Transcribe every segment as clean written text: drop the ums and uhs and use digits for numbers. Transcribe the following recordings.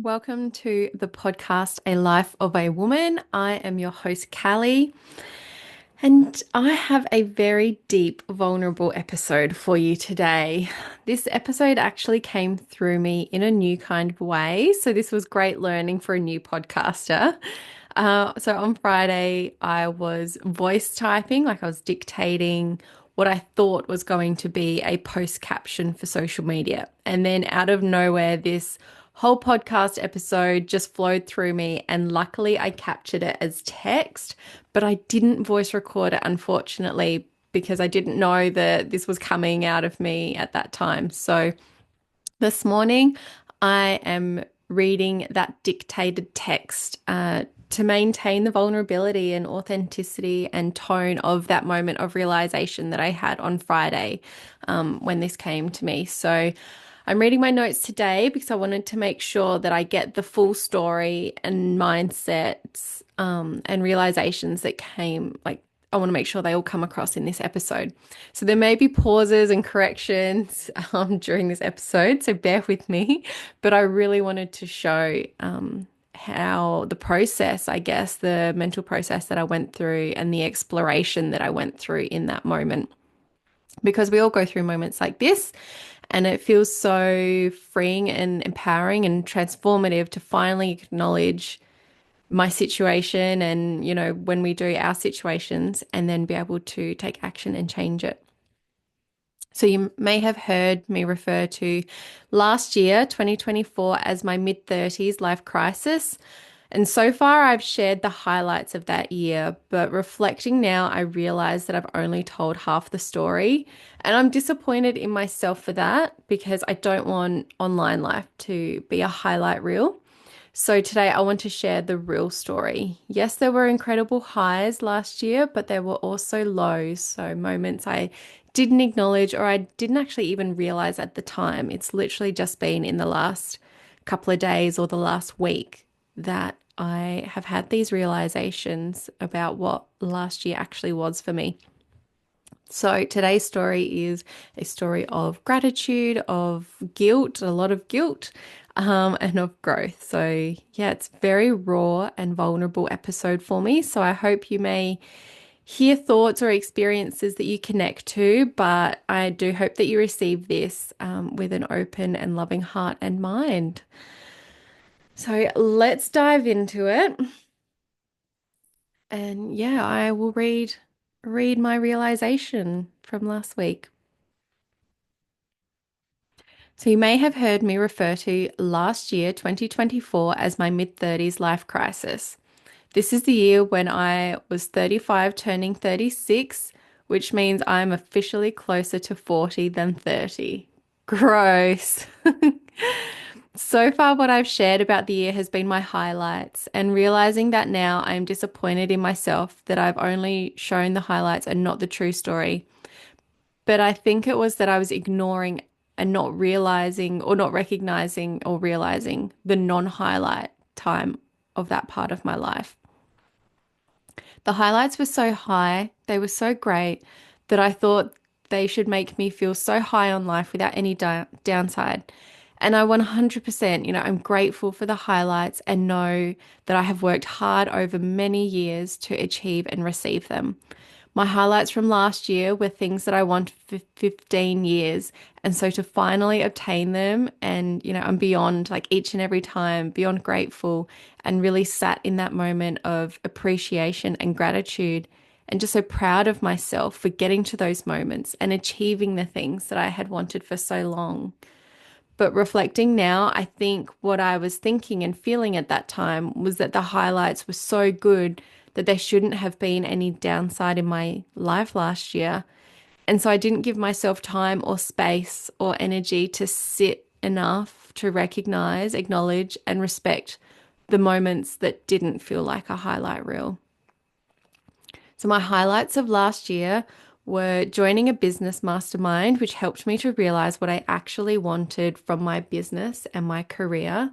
Welcome to the podcast, A Life of a Woman. I am your host, Callie, and I have a very deep, vulnerable episode for you today. This episode actually came through me in a new kind of way. So, this was great learning for a new podcaster. So, on Friday, I was voice typing, like I was dictating what I thought was going to be a post caption for social media. And then out of nowhere, this whole podcast episode just flowed through me. And luckily, I captured it as text, but I didn't voice record it, unfortunately, because I didn't know that this was coming out of me at that time. So this morning, I am reading that dictated text to maintain the vulnerability and authenticity and tone of that moment of realization that I had on Friday when this came to me. So I'm reading my notes today because I wanted to make sure that I get the full story and mindsets and realizations that came, like, I want to make sure they all come across in this episode. So there may be pauses and corrections during this episode, so bear with me. But I really wanted to show how the process, I guess, the mental process that I went through and the exploration that I went through in that moment. Because we all go through moments like this, and it feels so freeing and empowering and transformative to finally acknowledge my situation and, when we do our situations and then be able to take action and change it. So you may have heard me refer to last year, 2024, as my mid-30s life crisis. And so far, I've shared the highlights of that year, but reflecting now, I realize that I've only told half the story. And I'm disappointed in myself for that because I don't want online life to be a highlight reel. So today I want to share the real story. Yes, there were incredible highs last year, but there were also lows. So moments I didn't acknowledge or I didn't actually even realize at the time. It's literally just been in the last couple of days or the last week that I have had these realizations about what last year actually was for me. So today's story is a story of gratitude, of guilt, a lot of guilt, and of growth. So yeah, it's very raw and vulnerable episode for me. So I hope you may hear thoughts or experiences that you connect to, but I do hope that you receive this with an open and loving heart and mind. So let's dive into it. And yeah, I will read my realization from last week. So you may have heard me refer to last year, 2024, as my mid-30s life crisis. This is the year when I was 35 turning 36, which means I'm officially closer to 40 than 30. Gross. So far, what I've shared about the year has been my highlights, and realizing that now I am disappointed in myself that I've only shown the highlights and not the true story. But I think it was that I was ignoring and not realizing or not recognizing or realizing the non-highlight time of that part of my life. The highlights were so high, they were so great that I thought they should make me feel so high on life without any downside. And I 100%, I'm grateful for the highlights and know that I have worked hard over many years to achieve and receive them. My highlights from last year were things that I wanted for 15 years. And so to finally obtain them, and, I'm beyond, like, each and every time, beyond grateful and really sat in that moment of appreciation and gratitude and just so proud of myself for getting to those moments and achieving the things that I had wanted for so long. But reflecting now, I think what I was thinking and feeling at that time was that the highlights were so good that there shouldn't have been any downside in my life last year. And so I didn't give myself time or space or energy to sit enough to recognize, acknowledge, and respect the moments that didn't feel like a highlight reel. So, my highlights of last year were joining a business mastermind, which helped me to realize what I actually wanted from my business and my career.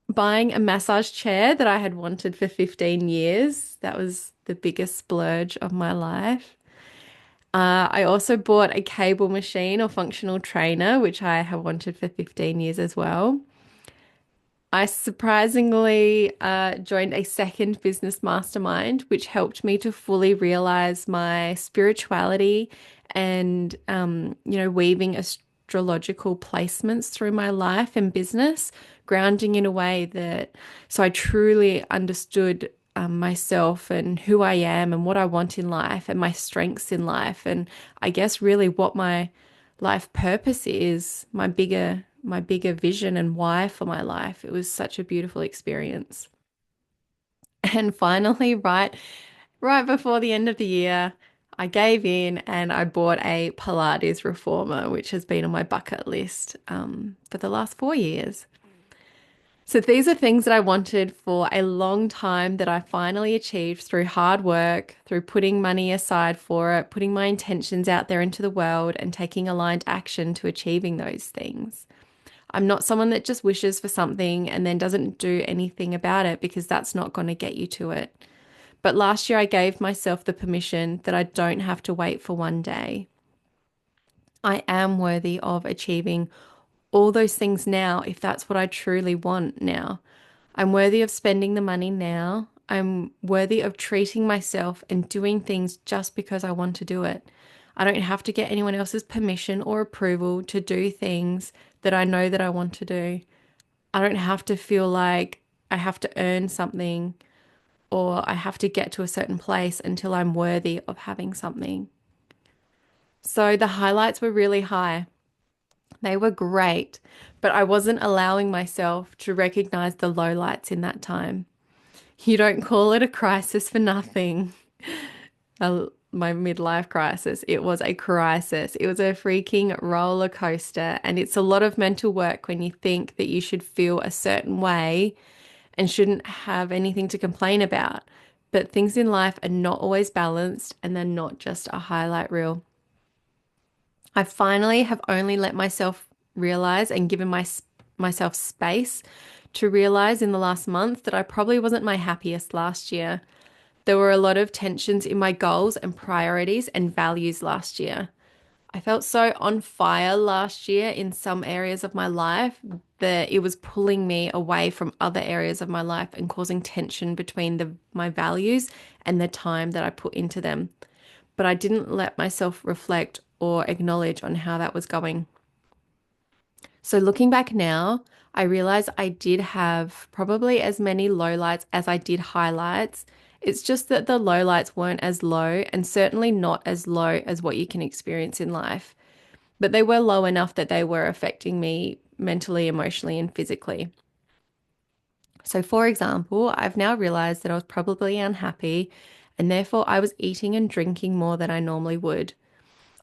Buying a massage chair that I had wanted for 15 years. That was the biggest splurge of my life. I also bought a cable machine or functional trainer, which I have wanted for 15 years as well. I surprisingly joined a second business mastermind, which helped me to fully realize my spirituality and, weaving astrological placements through my life and business, grounding in a way that so I truly understood myself and who I am and what I want in life and my strengths in life. And I guess really what my life purpose is, my bigger vision and why for my life. It was such a beautiful experience. And finally, right before the end of the year, I gave in and I bought a Pilates reformer, which has been on my bucket list for the last 4 years. So these are things that I wanted for a long time that I finally achieved through hard work, through putting money aside for it, putting my intentions out there into the world, and taking aligned action to achieving those things. I'm not someone that just wishes for something and then doesn't do anything about it because that's not going to get you to it. But last year, I gave myself the permission that I don't have to wait for one day. I am worthy of achieving all those things now if that's what I truly want now. I'm worthy of spending the money now. I'm worthy of treating myself and doing things just because I want to do it. I don't have to get anyone else's permission or approval to do things that I know that I want to do. I don't have to feel like I have to earn something or I have to get to a certain place until I'm worthy of having something. So the highlights were really high. They were great, but I wasn't allowing myself to recognize the lowlights in that time. You don't call it a crisis for nothing. My midlife crisis. It was a crisis. It was a freaking roller coaster. And it's a lot of mental work when you think that you should feel a certain way and shouldn't have anything to complain about. But things in life are not always balanced and they're not just a highlight reel. I finally have only let myself realize and given myself space to realize in the last month that I probably wasn't my happiest last year. There were a lot of tensions in my goals and priorities and values last year. I felt so on fire last year in some areas of my life that it was pulling me away from other areas of my life and causing tension between my values and the time that I put into them. But I didn't let myself reflect or acknowledge on how that was going. So looking back now, I realize I did have probably as many lowlights as I did highlights. It's just that the lowlights weren't as low and certainly not as low as what you can experience in life. But they were low enough that they were affecting me mentally, emotionally, and physically. So, for example, I've now realized that I was probably unhappy and therefore I was eating and drinking more than I normally would.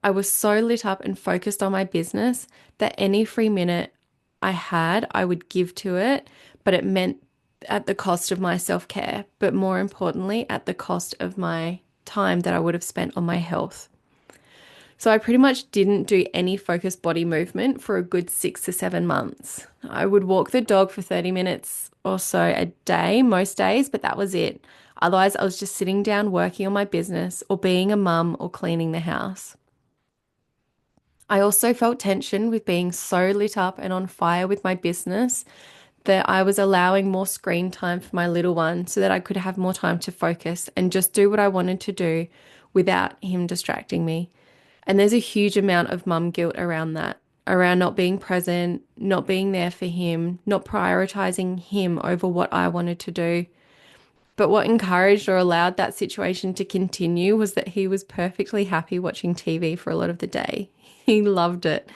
I was so lit up and focused on my business that any free minute I had, I would give to it, but it meant at the cost of my self-care, but more importantly, at the cost of my time that I would have spent on my health. So I pretty much didn't do any focused body movement for a good 6 to 7 months. I would walk the dog for 30 minutes or so a day, most days, but that was it. Otherwise, I was just sitting down working on my business or being a mum or cleaning the house. I also felt tension with being so lit up and on fire with my business that I was allowing more screen time for my little one so that I could have more time to focus and just do what I wanted to do without him distracting me. And there's a huge amount of mum guilt around that, around not being present, not being there for him, not prioritizing him over what I wanted to do. But what encouraged or allowed that situation to continue was that he was perfectly happy watching TV for a lot of the day. He loved it.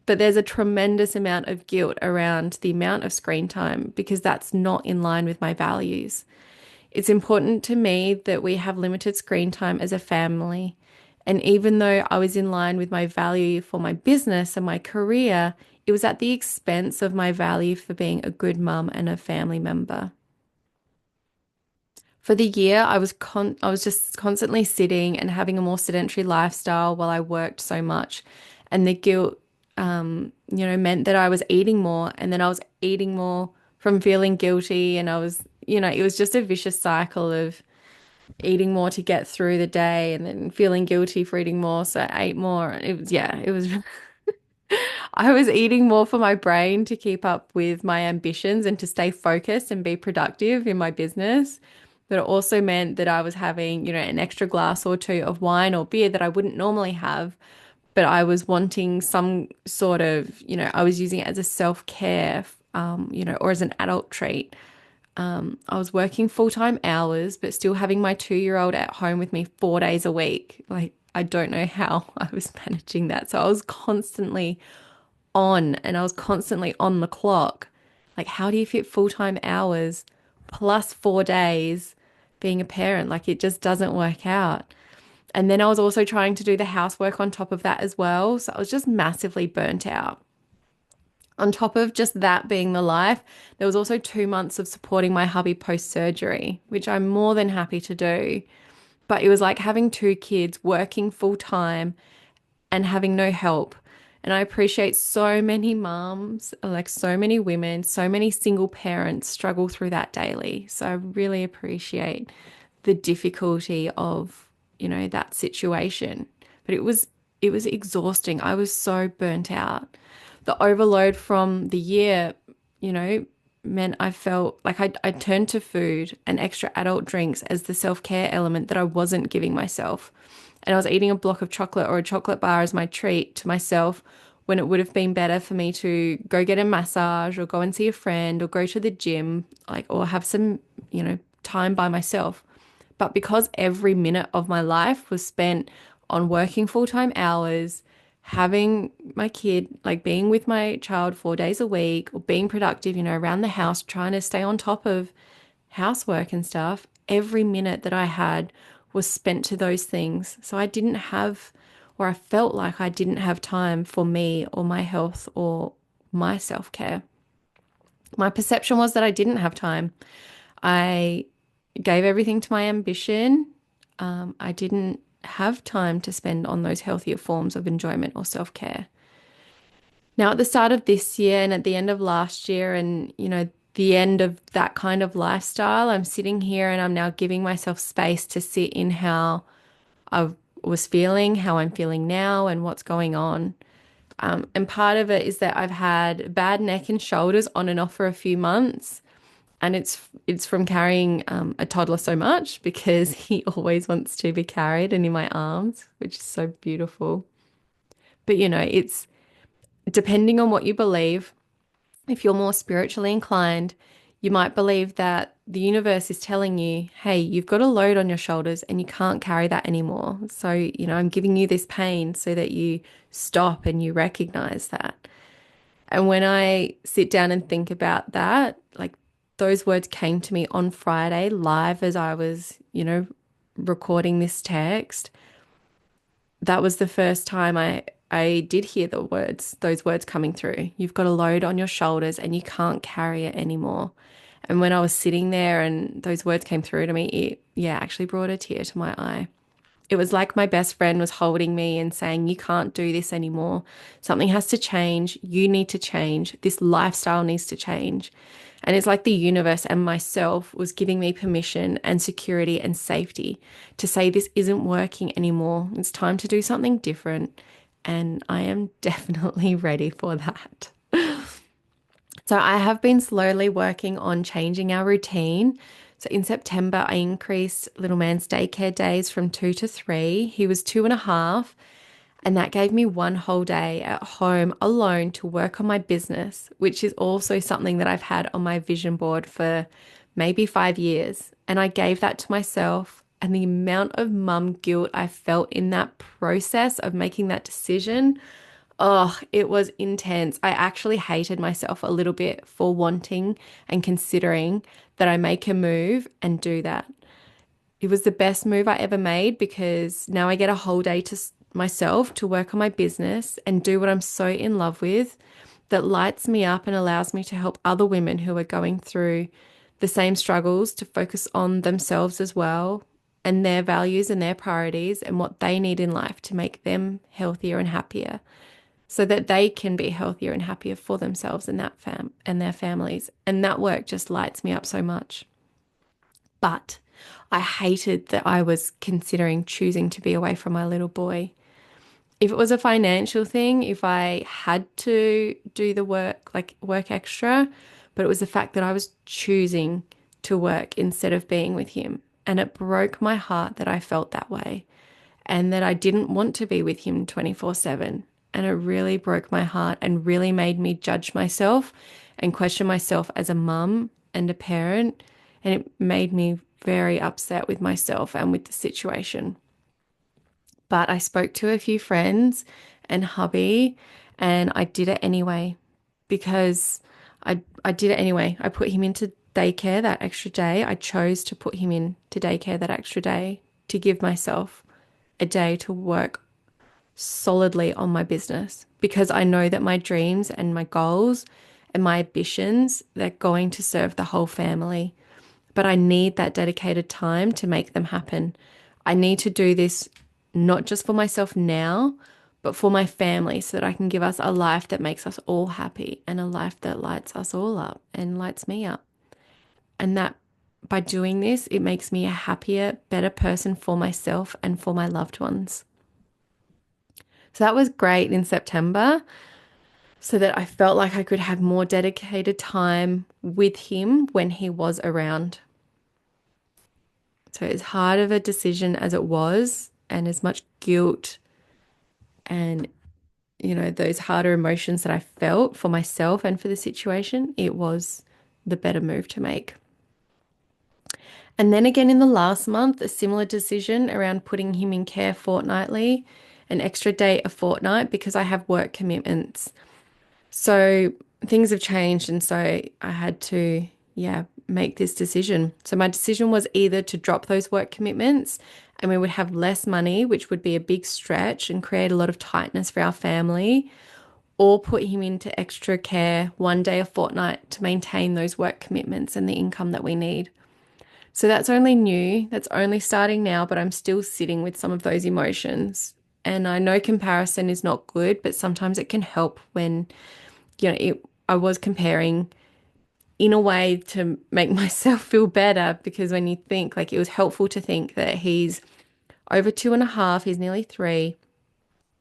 But there's a tremendous amount of guilt around the amount of screen time because that's not in line with my values. It's important to me that we have limited screen time as a family. And even though I was in line with my value for my business and my career, it was at the expense of my value for being a good mum and a family member. For the year, I was just constantly sitting and having a more sedentary lifestyle while I worked so much. And the guilt, meant that I was eating more and then I was eating more from feeling guilty. And it was just a vicious cycle of eating more to get through the day and then feeling guilty for eating more. So I ate more. It was I was eating more for my brain to keep up with my ambitions and to stay focused and be productive in my business. But it also meant that I was having, an extra glass or two of wine or beer that I wouldn't normally have. But I was wanting some sort of, I was using it as a self-care, or as an adult treat. I was working full-time hours, but still having my 2-year-old at home with me 4 days a week. Like, I don't know how I was managing that. So I was constantly on and I was constantly on the clock. Like, how do you fit full-time hours plus 4 days being a parent? Like, it just doesn't work out. And then I was also trying to do the housework on top of that as well. So I was just massively burnt out. On top of just that being the life, there was also 2 months of supporting my hubby post-surgery, which I'm more than happy to do. But it was like having two kids working full time and having no help. And I appreciate so many moms, like so many women, so many single parents struggle through that daily. So I really appreciate the difficulty of, that situation. But it was exhausting. I was so burnt out. The overload from the year, you know, meant I felt like I turned to food and extra adult drinks as the self-care element that I wasn't giving myself. And I was eating a block of chocolate or a chocolate bar as my treat to myself when it would have been better for me to go get a massage or go and see a friend or go to the gym, like, or have some, time by myself. But because every minute of my life was spent on working full-time hours, having my kid, like being with my child 4 days a week or being productive, around the house, trying to stay on top of housework and stuff, every minute that I had was spent to those things. So I didn't have, or I felt like I didn't have time for me or my health or my self-care. My perception was that I didn't have time. I gave everything to my ambition. I didn't have time to spend on those healthier forms of enjoyment or self-care. Now, at the start of this year and at the end of last year, and the end of that kind of lifestyle, I'm sitting here and I'm now giving myself space to sit in how I was feeling, how I'm feeling now, and what's going on. And part of it is that I've had bad neck and shoulders on and off for a few months. And it's from carrying a toddler so much because he always wants to be carried and in my arms, which is so beautiful. But it's depending on what you believe. If you're more spiritually inclined, you might believe that the universe is telling you, hey, you've got a load on your shoulders and you can't carry that anymore. So, I'm giving you this pain so that you stop and you recognize that. And when I sit down and think about that, like those words came to me on Friday live as I was, recording this text. That was the first time I did hear those words coming through. You've got a load on your shoulders and you can't carry it anymore. And when I was sitting there and those words came through to me, it, yeah, actually brought a tear to my eye. It was like my best friend was holding me and saying, you can't do this anymore. Something has to change. You need to change. This lifestyle needs to change. And it's like the universe and myself was giving me permission and security and safety to say, this isn't working anymore. It's time to do something different. And I am definitely ready for that. So I have been slowly working on changing our routine. So in September, I increased little man's daycare days from 2 to 3. He was 2.5, and that gave me one whole day at home alone to work on my business, which is also something that I've had on my vision board for maybe 5 years. And I gave that to myself. And the amount of mum guilt I felt in that process of making that decision, oh, it was intense. I actually hated myself a little bit for wanting and considering that I make a move and do that. It was the best move I ever made because now I get a whole day to myself to work on my business and do what I'm so in love with that lights me up and allows me to help other women who are going through the same struggles to focus on themselves as well and their values and their priorities and what they need in life to make them healthier and happier so that they can be healthier and happier for themselves and and their families. And that work just lights me up so much. But I hated that I was considering choosing to be away from my little boy. if it was a financial thing, if I had to do the work, like work extra, but it was the fact that I was choosing to work instead of being with him. And it broke my heart that I felt that way and that I didn't want to be with him 24/7. And it really broke my heart and really made me judge myself and question myself as a mum and a parent. And it made me very upset with myself and with the situation. But I spoke to a few friends and hubby, and I did it anyway because I did it anyway. I put him into daycare that extra day. I chose to put him into daycare that extra day to give myself a day to work solidly on my business because I know that my dreams and my goals and my ambitions, they're going to serve the whole family. But I need that dedicated time to make them happen. I need to do this not just for myself now, but for my family so that I can give us a life that makes us all happy and a life that lights us all up and lights me up. And that by doing this, it makes me a happier, better person for myself and for my loved ones. So that was great in September so that I felt like I could have more dedicated time with him when he was around. So as hard of a decision as it was, and as much guilt and, those harder emotions that I felt for myself and for the situation, it was the better move to make. And then again in the last month, a similar decision around putting him in care fortnightly, an extra day a fortnight because I have work commitments. So things have changed. And so I had to, make this decision. So my decision was either to drop those work commitments and we would have less money, which would be a big stretch and create a lot of tightness for our family, or put him into extra care 1 day a fortnight to maintain those work commitments and the income that we need. So that's only new, that's only starting now, but I'm still sitting with some of those emotions. And I know comparison is not good, but sometimes it can help when, I was comparing in a way to make myself feel better because when you think, like, it was helpful to think that he's over 2.5, he's nearly 3,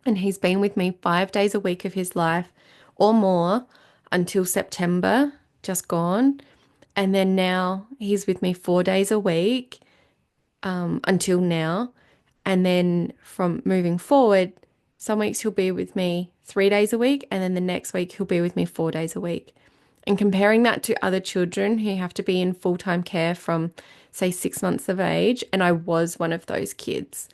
and he's been with me 5 days a week of his life or more until September, just gone. And then now he's with me 4 days a week until now. And then from moving forward, some weeks he'll be with me 3 days a week, and then the next week he'll be with me 4 days a week. And comparing that to other children who have to be in full-time care from, say, 6 months of age, and I was one of those kids,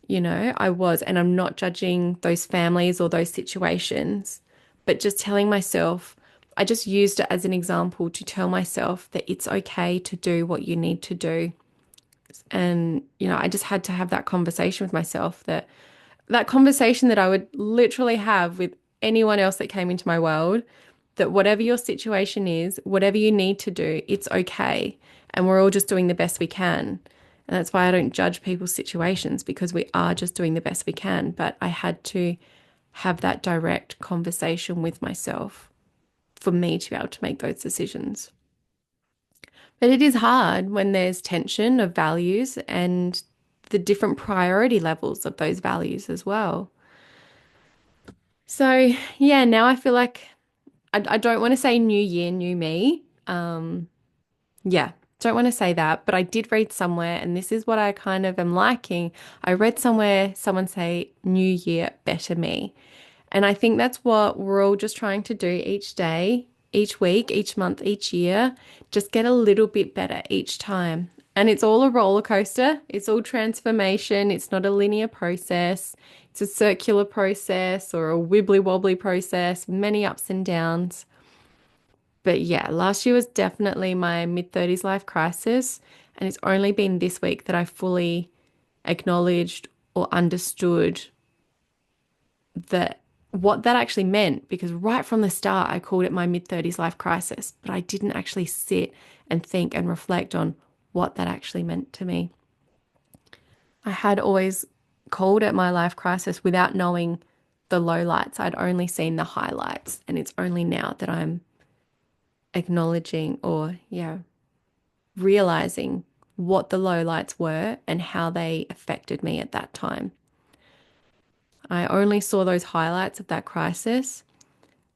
I was, and I'm not judging those families or those situations, but just telling myself, I just used it as an example to tell myself that it's okay to do what you need to do. And, I just had to have that conversation with myself that conversation that I would literally have with anyone else that came into my world, that whatever your situation is, whatever you need to do, it's okay. And we're all just doing the best we can. And that's why I don't judge people's situations because we are just doing the best we can. But I had to have that direct conversation with myself for me to be able to make those decisions. But it is hard when there's tension of values and the different priority levels of those values as well. So, yeah, now I feel like I don't want to say new year, new me. Yeah, don't want to say that, but I did read somewhere, and this is what I kind of am liking. I read somewhere someone say, New Year, better me. And I think that's what we're all just trying to do each day, each week, each month, each year. Just get a little bit better each time. And it's all a roller coaster. It's all transformation. It's not a linear process. It's a circular process or a wibbly wobbly process, many ups and downs. But yeah, last year was definitely my mid-30s life crisis. And it's only been this week that I fully acknowledged or understood that what that actually meant, because right from the start I called it my mid-30s life crisis, but I didn't actually sit and think and reflect on what that actually meant to me. I had always called it my life crisis without knowing the lowlights. I'd only seen the highlights, and it's only now that I'm acknowledging or realizing what the lowlights were and how they affected me at that time. I only saw those highlights of that crisis.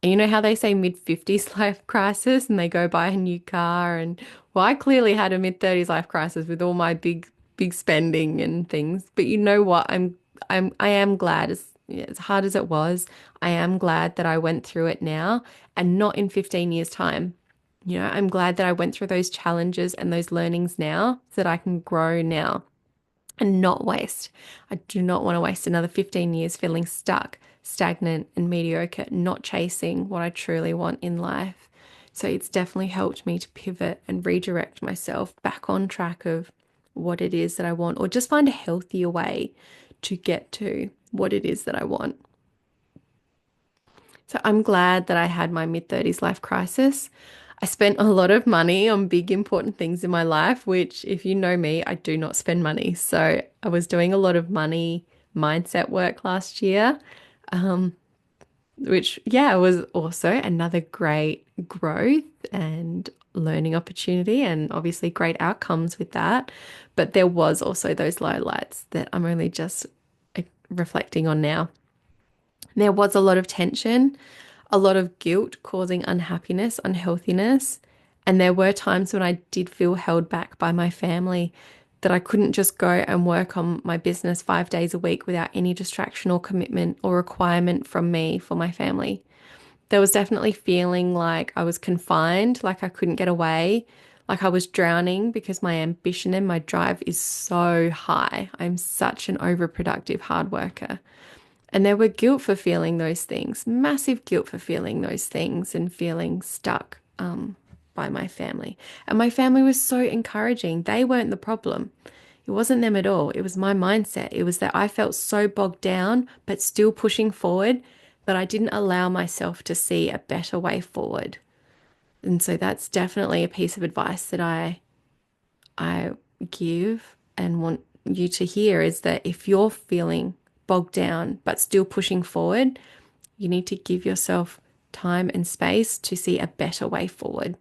And you know how they say mid-50s life crisis and they go buy a new car and well, I clearly had a mid-30s life crisis with all my big spending and things. But you know what? I am glad as hard as it was, I am glad that I went through it now and not in 15 years time. You know, I'm glad that I went through those challenges and those learnings now so that I can grow now and not waste. I do not want to waste another 15 years feeling stuck, stagnant, and mediocre, not chasing what I truly want in life. So it's definitely helped me to pivot and redirect myself back on track of what it is that I want, or just find a healthier way to get to what it is that I want. So I'm glad that I had my mid-30s life crisis. I spent a lot of money on big, important things in my life, which, if you know me, I do not spend money. So I was doing a lot of money mindset work last year, which, yeah, was also another great growth and learning opportunity, and obviously great outcomes with that. But there was also those lowlights that I'm only just reflecting on now. There was a lot of tension, a lot of guilt causing unhappiness, unhealthiness. And there were times when I did feel held back by my family that I couldn't just go and work on my business 5 days a week without any distraction or commitment or requirement from me for my family. There was definitely feeling like I was confined, like I couldn't get away, like I was drowning because my ambition and my drive is so high. I'm such an overproductive hard worker. And there were guilt for feeling those things, massive guilt for feeling those things and feeling stuck by my family. And my family was so encouraging. They weren't the problem. It wasn't them at all. It was my mindset. It was that I felt so bogged down, but still pushing forward, that I didn't allow myself to see a better way forward. And so that's definitely a piece of advice that I give and want you to hear is that if you're feeling bogged down but still pushing forward, you need to give yourself time and space to see a better way forward.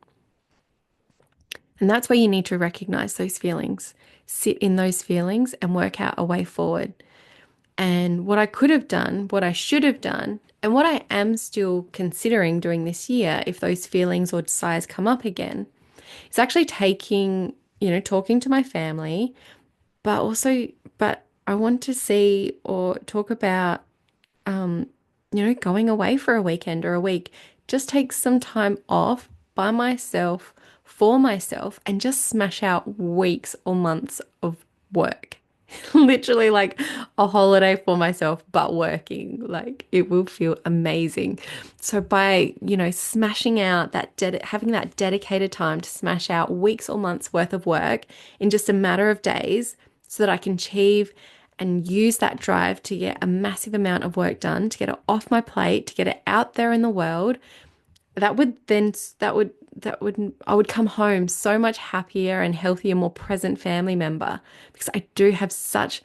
And that's where you need to recognize those feelings, sit in those feelings and work out a way forward. And what I could have done, what I should have done, and what I am still considering doing this year, if those feelings or desires come up again, is actually talking to my family, but I want to see or talk about, going away for a weekend or a week. Just take some time off by myself, for myself, and just smash out weeks or months of work. Literally like a holiday for myself, but working. Like it will feel amazing. So by, smashing out having that dedicated time to smash out weeks or months worth of work in just a matter of days so that I can achieve and use that drive to get a massive amount of work done, to get it off my plate, to get it out there in the world, that would I would come home so much happier and healthier, more present family member because I do have such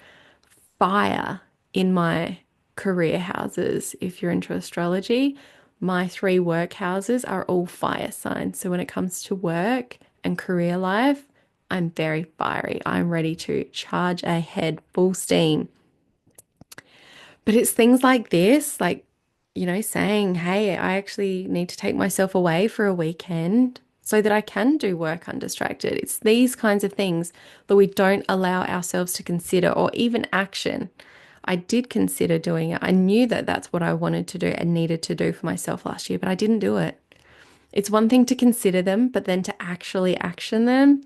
fire in my career houses. If you're into astrology, my three work houses are all fire signs. So when it comes to work and career life, I'm very fiery. I'm ready to charge ahead full steam. But it's things like this, like, saying, hey, I actually need to take myself away for a weekend so that I can do work undistracted. It's these kinds of things that we don't allow ourselves to consider or even action. I did consider doing it. I knew that that's what I wanted to do and needed to do for myself last year, but I didn't do it. It's one thing to consider them, but then to actually action them,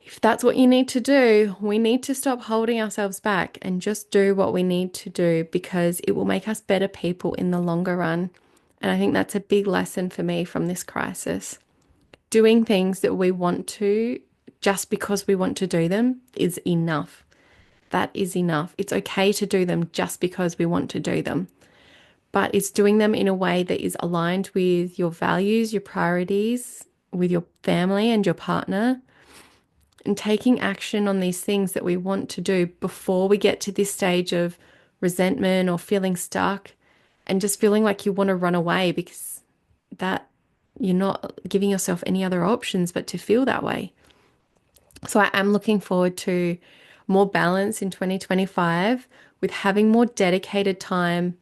if that's what you need to do, we need to stop holding ourselves back and just do what we need to do because it will make us better people in the longer run. And I think that's a big lesson for me from this crisis. Doing things that we want to just because we want to do them is enough. That is enough. It's okay to do them just because we want to do them, but it's doing them in a way that is aligned with your values, your priorities, with your family and your partner and taking action on these things that we want to do before we get to this stage of resentment or feeling stuck and just feeling like you want to run away because that you're not giving yourself any other options but to feel that way. So I am looking forward to more balance in 2025 with having more dedicated time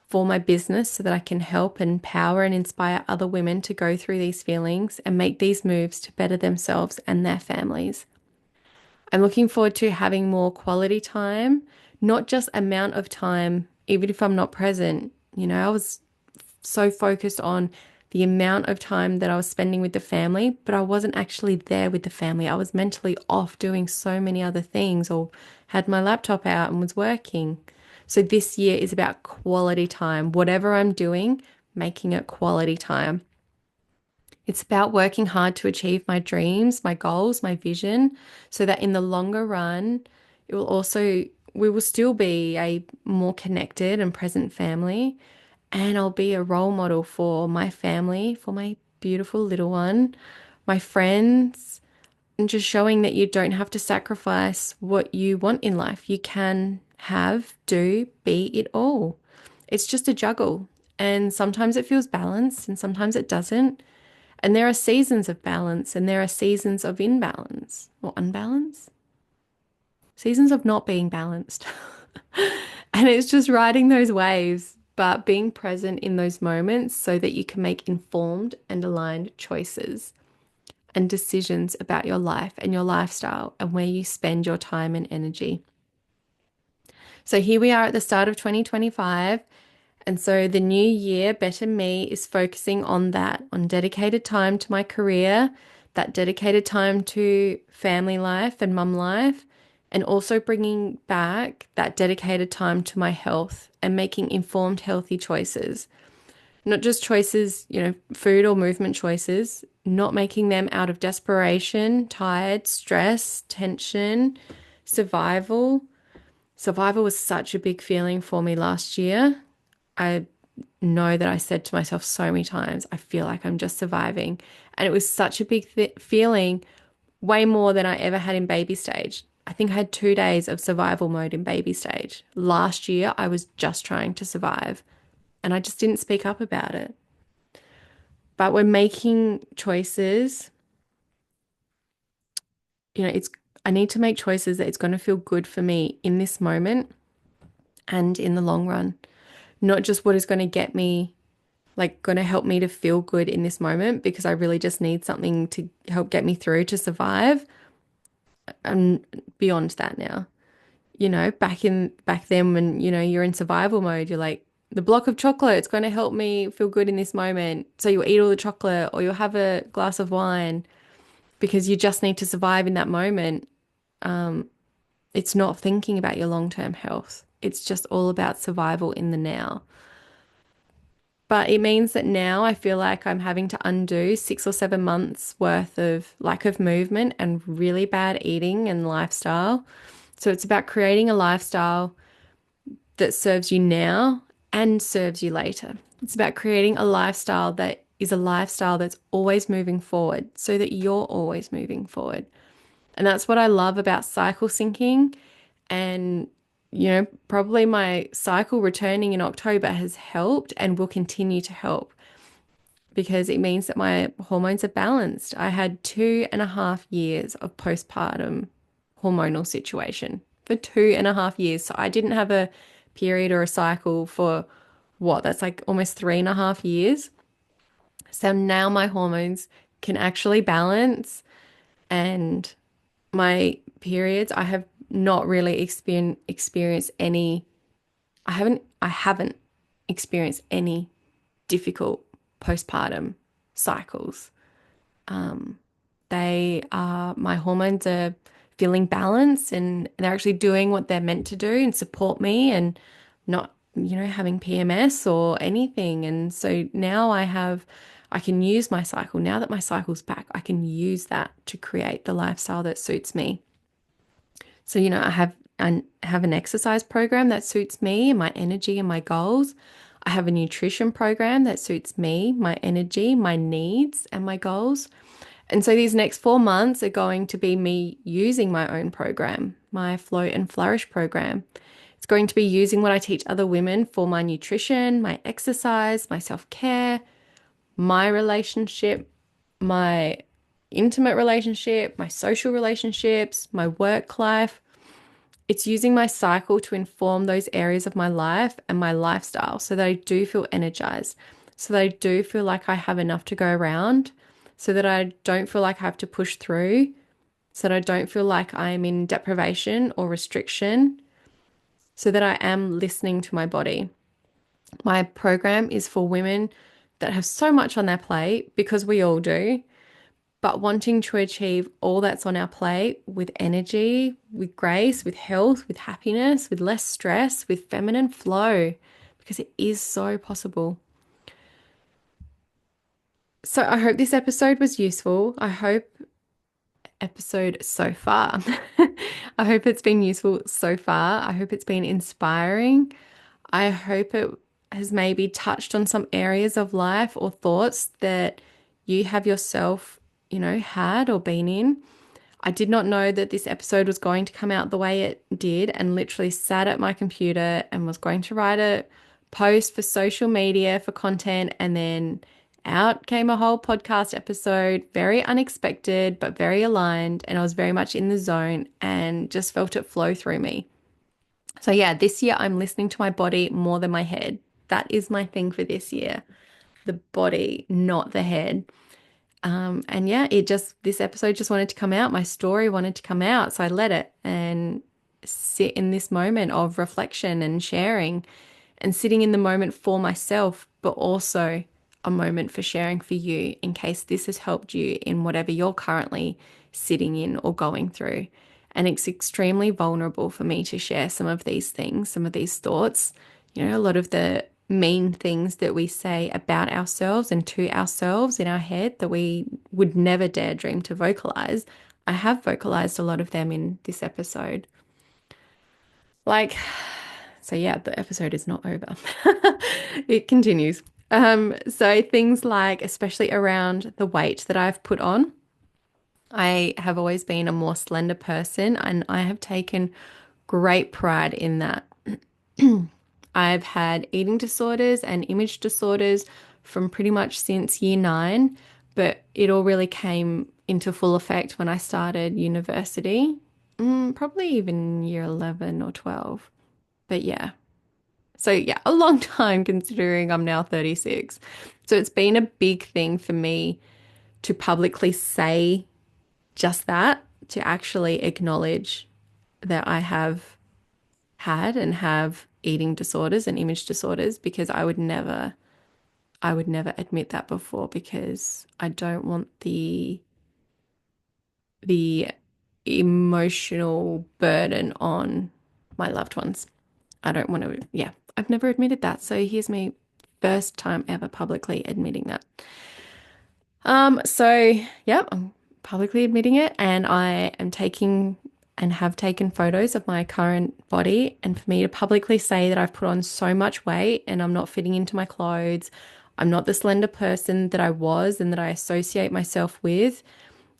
for my business so that I can help and empower and inspire other women to go through these feelings and make these moves to better themselves and their families. I'm looking forward to having more quality time, not just amount of time, even if I'm not present. I was so focused on the amount of time that I was spending with the family, but I wasn't actually there with the family. I was mentally off doing so many other things or had my laptop out and was working. So this year is about quality time. Whatever I'm doing, making it quality time. It's about working hard to achieve my dreams, my goals, my vision, so that in the longer run, it will also, we will still be a more connected and present family. And I'll be a role model for my family, for my beautiful little one, my friends, and just showing that you don't have to sacrifice what you want in life. You can have, do, be it all. It's just a juggle. And sometimes it feels balanced and sometimes it doesn't. And there are seasons of balance and there are seasons of imbalance or unbalance, seasons of not being balanced. And it's just riding those waves, but being present in those moments so that you can make informed and aligned choices and decisions about your life and your lifestyle and where you spend your time and energy. So here we are at the start of 2025. And so the new year, Better Me, is focusing on that, on dedicated time to my career, that dedicated time to family life and mum life, and also bringing back that dedicated time to my health and making informed, healthy choices. Not just choices, food or movement choices, not making them out of desperation, tired, stress, tension, survival. Survival was such a big feeling for me last year. I know that I said to myself so many times, I feel like I'm just surviving. And it was such a big feeling, way more than I ever had in baby stage. I think I had 2 days of survival mode in baby stage. Last year, I was just trying to survive and I just didn't speak up about it. But we're making choices, it's, I need to make choices that it's going to feel good for me in this moment and in the long run, not just what is going to get me going to help me to feel good in this moment because I really just need something to help get me through to survive. I'm beyond that now. Back then when, you're in survival mode, you're like, the block of chocolate, it's going to help me feel good in this moment. So you'll eat all the chocolate or you'll have a glass of wine because you just need to survive in that moment. It's not thinking about your long-term health. It's just all about survival in the now. But it means that now I feel like I'm having to undo 6 or 7 months worth of lack of movement and really bad eating and lifestyle. So it's about creating a lifestyle that serves you now and serves you later. It's about creating a lifestyle that is a lifestyle that's always moving forward so that you're always moving forward. And that's what I love about cycle syncing. And, probably my cycle returning in October has helped and will continue to help because it means that my hormones are balanced. I had 2.5 years of postpartum hormonal situation for 2.5 years. So I didn't have a period or a cycle for what? That's like almost 3.5 years. So now my hormones can actually balance and my periods, I have not really experienced any, I haven't experienced any difficult postpartum cycles. My hormones are feeling balanced and they're actually doing what they're meant to do and support me and not, having PMS or anything. And so now I can use my cycle. Now that my cycle's back, I can use that to create the lifestyle that suits me. So, I have an exercise program that suits me and my energy and my goals. I have a nutrition program that suits me, my energy, my needs, and my goals. And so these next 4 months are going to be me using my own program, my Float and Flourish program. It's going to be using what I teach other women for my nutrition, my exercise, my self-care, my relationship, my intimate relationship, my social relationships, my work life. It's using my cycle to inform those areas of my life and my lifestyle so that I do feel energized, so that I do feel like I have enough to go around, so that I don't feel like I have to push through, so that I don't feel like I'm in deprivation or restriction, so that I am listening to my body. My program is for women that have so much on their plate because we all do, but wanting to achieve all that's on our plate with energy, with grace, with health, with happiness, with less stress, with feminine flow, because it is so possible. So I hope this episode was useful. I hope episode so far. I hope it's been useful so far. I hope it's been inspiring. I hope it has maybe touched on some areas of life or thoughts that you have yourself, had or been in. I did not know that this episode was going to come out the way it did, and literally sat at my computer and was going to write a post for social media for content, and then out came a whole podcast episode, very unexpected, but very aligned. And I was very much in the zone and just felt it flow through me. So, yeah, this year I'm listening to my body more than my head. That is my thing for this year, the body, not the head. And yeah, this episode just wanted to come out. My story wanted to come out. So I let it and sit in this moment of reflection and sharing and sitting in the moment for myself, but also a moment for sharing for you in case this has helped you in whatever you're currently sitting in or going through. And it's extremely vulnerable for me to share some of these things, some of these thoughts. A lot of the mean things that we say about ourselves and to ourselves in our head that we would never dare dream to vocalize. I have vocalized a lot of them in this episode. Like, so yeah, the episode is not over. It continues. So things like, especially around the weight that I've put on, I have always been a more slender person, and I have taken great pride in that. I've had eating disorders and image disorders from pretty much since year nine, but it all really came into full effect when I started university, probably even year 11 or 12. But yeah, so yeah, a long time considering I'm now 36. So it's been a big thing for me to publicly say just that, to actually acknowledge that I have had and have eating disorders and image disorders, because I would never admit that before, because I don't want the emotional burden on my loved ones. I don't want to, yeah, I've never admitted that. So here's me first time ever publicly admitting that. So yeah, I'm publicly admitting it, and I am taking and have taken photos of my current body. And for me to publicly say that I've put on so much weight and I'm not fitting into my clothes, I'm not the slender person that I was and that I associate myself with,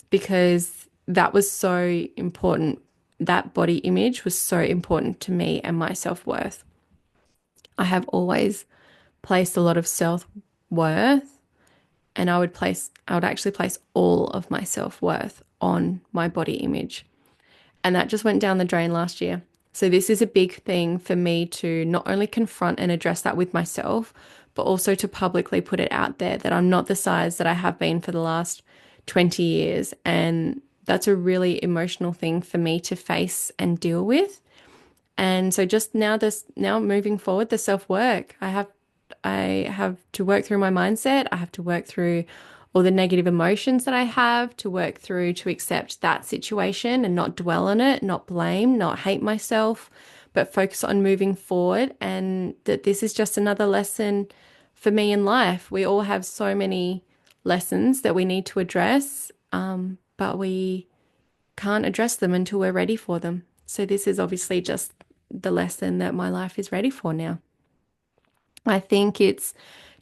because that was so important. That body image was so important to me and my self-worth. I have always placed a lot of self-worth, and I would actually place all of my self-worth on my body image. And that just went down the drain last year. So this is a big thing for me to not only confront and address that with myself, but also to publicly put it out there that I'm not the size that I have been for the last 20 years. And that's a really emotional thing for me to face and deal with. And so just now moving forward, the self-work, I have to work through my mindset. I have to work through all the negative emotions that I have, to work through to accept that situation and not dwell on it, not blame, not hate myself, but focus on moving forward. And that this is just another lesson for me in life. We all have so many lessons that we need to address, but we can't address them until we're ready for them. So this is obviously just the lesson that my life is ready for now. I think it's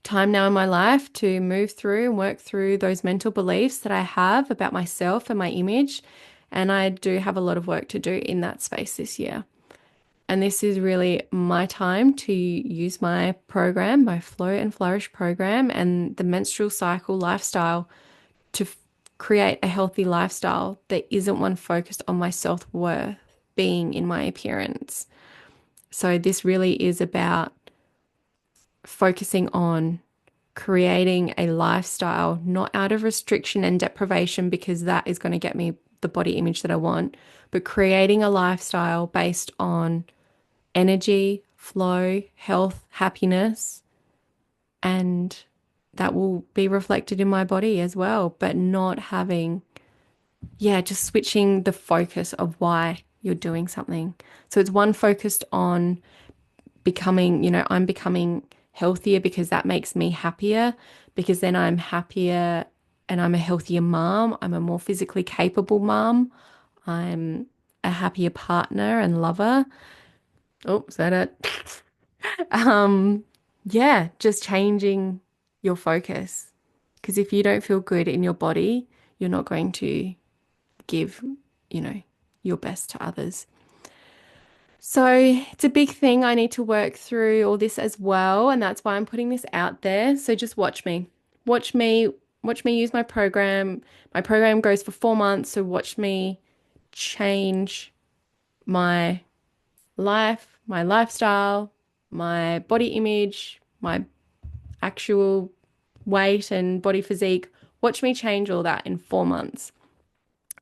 time now in my life to move through and work through those mental beliefs that I have about myself and my image. And I do have a lot of work to do in that space this year. And this is really my time to use my program, my Flow and Flourish program, and the menstrual cycle lifestyle to create a healthy lifestyle that isn't one focused on my self-worth, being in my appearance. So this really is about focusing on creating a lifestyle, not out of restriction and deprivation, because that is going to get me the body image that I want, but creating a lifestyle based on energy, flow, health, happiness, and that will be reflected in my body as well, but not having, yeah, just switching the focus of why you're doing something. So it's one focused on becoming, I'm becoming healthier because that makes me happier, because then I'm happier and I'm a healthier mom. I'm a more physically capable mom. I'm a happier partner and lover. Oh, is that it? Um, yeah, just changing your focus. Because if you don't feel good in your body, you're not going to give, you know, your best to others. So it's a big thing. I need to work through all this as well. And that's why I'm putting this out there. So just watch me. Watch me, watch me use my program. My program goes for 4 months. So watch me change my life, my lifestyle, my body image, my actual weight and body physique. Watch me change all that in 4 months,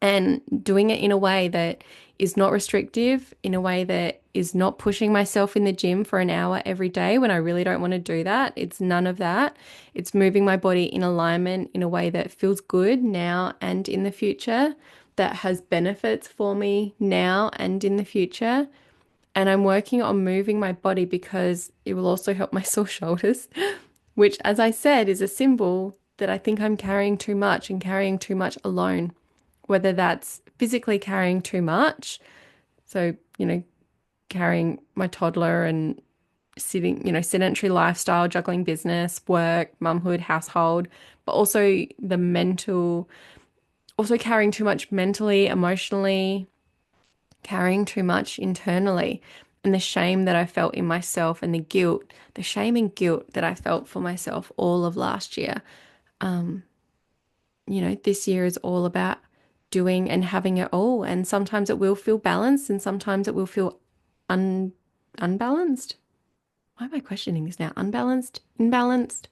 and doing it in a way that is not restrictive, in a way that is not pushing myself in the gym for an hour every day when I really don't want to do that. It's none of that. It's moving my body in alignment in a way that feels good now and in the future, that has benefits for me now and in the future. And I'm working on moving my body because it will also help my sore shoulders, which, as I said, is a symbol that I think I'm carrying too much and carrying too much alone, whether that's physically carrying too much. So, carrying my toddler and sitting, sedentary lifestyle, juggling business, work, mumhood, household, but also the mental, also carrying too much mentally, emotionally, carrying too much internally. And the shame that I felt in myself and the guilt, the shame and guilt that I felt for myself all of last year. This year is all about doing and having it all. And sometimes it will feel balanced and sometimes it will feel un unbalanced. Why am I questioning this now? Unbalanced, imbalanced.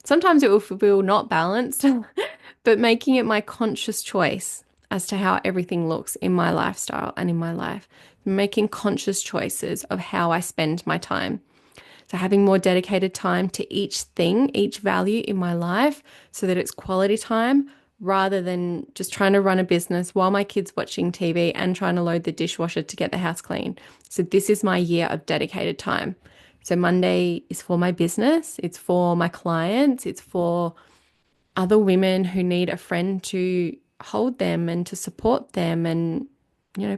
Sometimes it will feel not balanced, but making it my conscious choice as to how everything looks in my lifestyle and in my life. Making conscious choices of how I spend my time. So having more dedicated time to each thing, each value in my life, so that it's quality time rather than just trying to run a business while my kid's watching TV and trying to load the dishwasher to get the house clean. So this is my year of dedicated time. So Monday is for my business, it's for my clients, it's for other women who need a friend to hold them and to support them and,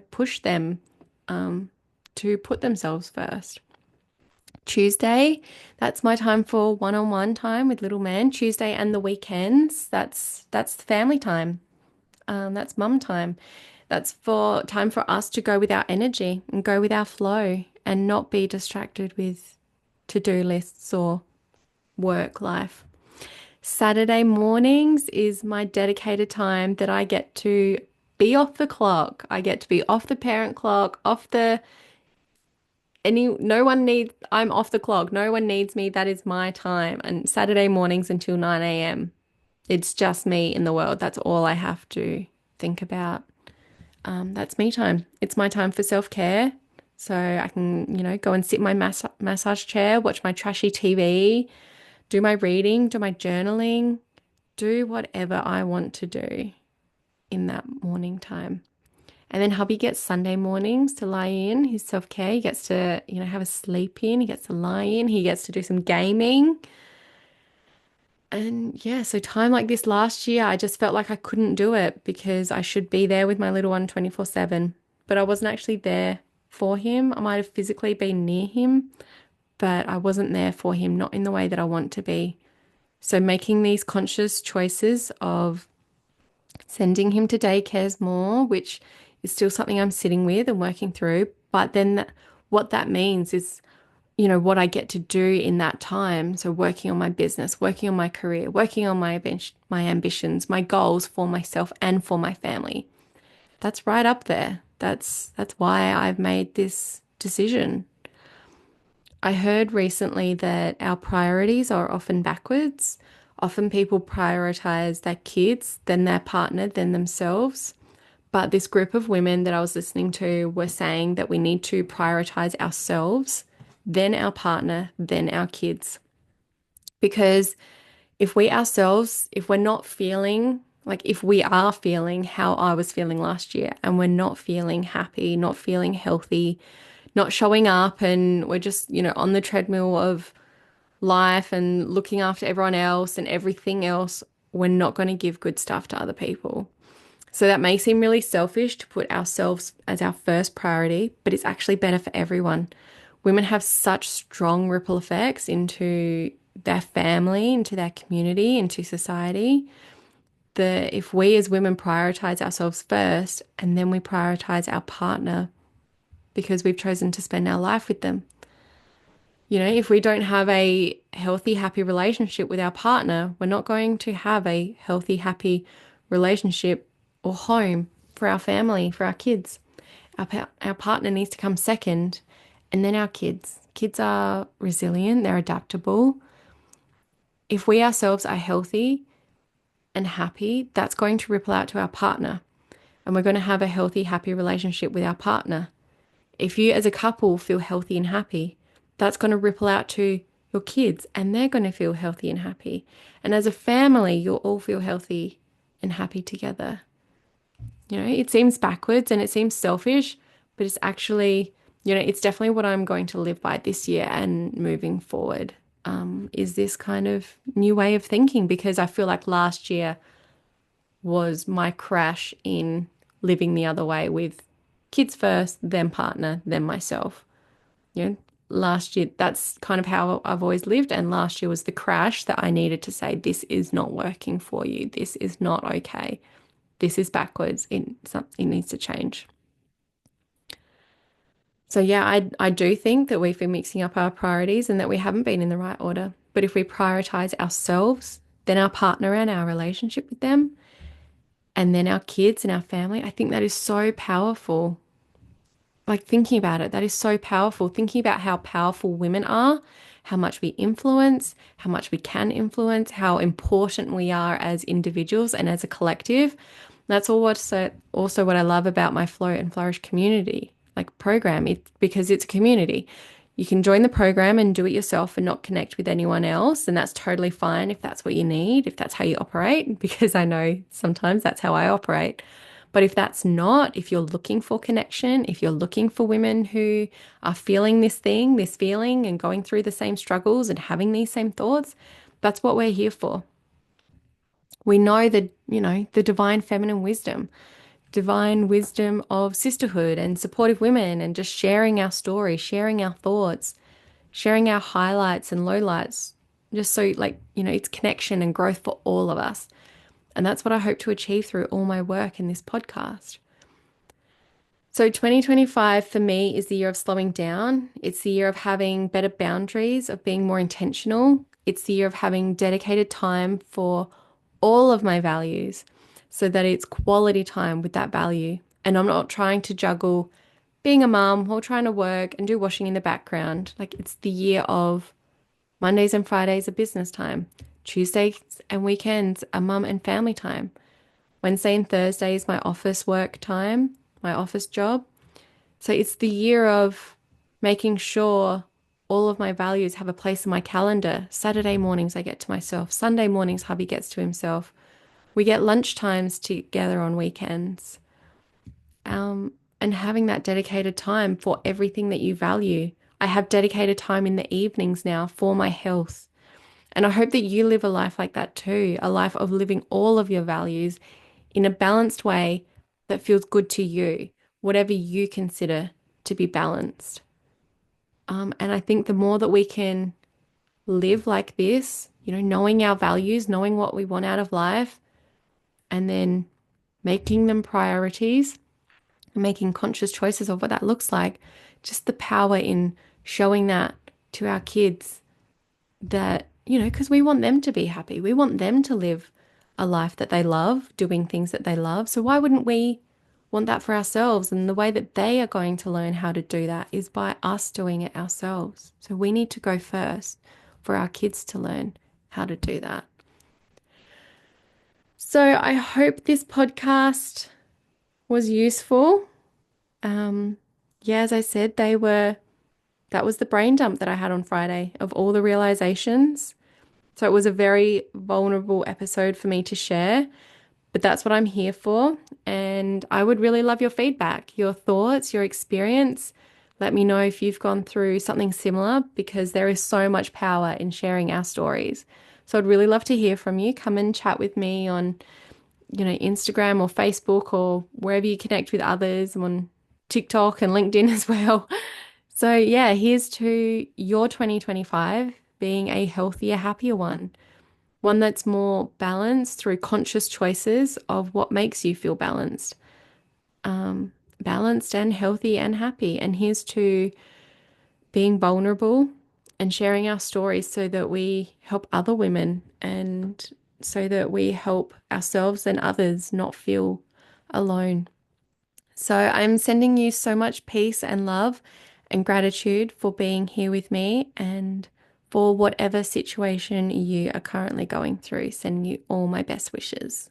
push them to put themselves first. Tuesday, that's my time for one-on-one time with little man. Tuesday and the weekends, that's family time. That's mum time. That's for time for us to go with our energy and go with our flow and not be distracted with to-do lists or work life. Saturday mornings is my dedicated time that I get to be off the clock. I get to be off the parent clock, off the no one needs, I'm off the clock. No one needs me. That is my time. And Saturday mornings until 9 a.m. It's just me in the world. That's all I have to think about. That's me time. It's my time for self-care. So I can, go and sit in my massage chair, watch my trashy TV, do my reading, do my journaling, do whatever I want to do in that morning time. And then hubby gets Sunday mornings to lie in, his self-care. He gets to, have a sleep in. He gets to lie in. He gets to do some gaming. And yeah, so time like this last year, I just felt like I couldn't do it because I should be there with my little one 24/7. But I wasn't actually there for him. I might have physically been near him, but I wasn't there for him, not in the way that I want to be. So making these conscious choices of sending him to daycares more, which is still something I'm sitting with and working through. But then what that means is, what I get to do in that time. So working on my business, working on my career, working on my ambitions, my goals for myself and for my family. That's right up there. That's why I've made this decision. I heard recently that our priorities are often backwards. Often people prioritize their kids, then their partner, then themselves. But this group of women that I was listening to were saying that we need to prioritize ourselves, then our partner, then our kids. Because if we ourselves, if we're not feeling like if we are feeling how I was feeling last year and we're not feeling happy, not feeling healthy, not showing up, and we're just, on the treadmill of life and looking after everyone else and everything else, we're not going to give good stuff to other people. So that may seem really selfish to put ourselves as our first priority, but it's actually better for everyone. Women have such strong ripple effects into their family, into their community, into society, that if we as women prioritize ourselves first and then we prioritize our partner because we've chosen to spend our life with them. If we don't have a healthy, happy relationship with our partner, we're not going to have a healthy, happy relationship or home for our family, for our kids. Our partner needs to come second, and then our kids. Kids are resilient, they're adaptable. If we ourselves are healthy and happy, that's going to ripple out to our partner, and we're going to have a healthy, happy relationship with our partner. If you as a couple feel healthy and happy, that's going to ripple out to your kids and they're going to feel healthy and happy. And as a family, you'll all feel healthy and happy together. It seems backwards and it seems selfish, but it's actually, it's definitely what I'm going to live by this year and moving forward. Is this kind of new way of thinking, because I feel like last year was my crash in living the other way with kids first, then partner, then myself. You know, last year, that's kind of how I've always lived. And last year was the crash that I needed to say, this is not working for you. This is not okay. This is backwards. It needs to change. So yeah, I do think that we've been mixing up our priorities and that we haven't been in the right order. But if we prioritize ourselves, then our partner and our relationship with them, and then our kids and our family, I think that is so powerful. Like thinking about it, that is so powerful. Thinking about how powerful women are, how much we influence, how much we can influence, how important we are as individuals and as a collective. That's all what's also what I love about my Float and Flourish community, like program. It's because it's a community. You can join the program and do it yourself and not connect with anyone else. And that's totally fine if that's what you need, if that's how you operate, because I know sometimes that's how I operate. But if that's not, if you're looking for connection, if you're looking for women who are feeling this thing, this feeling, and going through the same struggles and having these same thoughts, that's what we're here for. We know that, the divine wisdom of sisterhood and supportive women and just sharing our story, sharing our thoughts, sharing our highlights and lowlights, just so it's connection and growth for all of us. And that's what I hope to achieve through all my work in this podcast. So 2025 for me is the year of slowing down. It's the year of having better boundaries, of being more intentional. It's the year of having dedicated time for all of my values so that it's quality time with that value. And I'm not trying to juggle being a mum or trying to work and do washing in the background. Like it's the year of Mondays and Fridays are business time. Tuesdays and weekends are mum and family time. Wednesday and Thursday is my office work time, my office job. So it's the year of making sure all of my values have a place in my calendar. Saturday mornings I get to myself. Sunday mornings hubby gets to himself. We get lunch times together on weekends. And having that dedicated time for everything that you value. I have dedicated time in the evenings now for my health. And I hope that you live a life like that too, a life of living all of your values in a balanced way that feels good to you, whatever you consider to be balanced. And I think the more that we can live like this, knowing our values, knowing what we want out of life, and then making them priorities, making conscious choices of what that looks like, just the power in showing that to our kids that, because we want them to be happy. We want them to live a life that they love, doing things that they love. So why wouldn't we want that for ourselves. And the way that they are going to learn how to do that is by us doing it ourselves. So we need to go first for our kids to learn how to do that. So I hope this podcast was useful. Um, yeah, as I said, that was the brain dump that I had on Friday of all the realizations. So it was a very vulnerable episode for me to share, but that's what I'm here for. And I would really love your feedback, your thoughts, your experience. Let me know if you've gone through something similar because there is so much power in sharing our stories. So I'd really love to hear from you. Come and chat with me on, Instagram or Facebook or wherever you connect with others. I'm on TikTok and LinkedIn as well. So yeah, here's to your 2025 being a healthier, happier one that's more balanced through conscious choices of what makes you feel balanced, balanced and healthy and happy. And here's to being vulnerable and sharing our stories so that we help other women and so that we help ourselves and others not feel alone. So I'm sending you so much peace and love and gratitude for being here with me and for whatever situation you are currently going through. Sending you all my best wishes.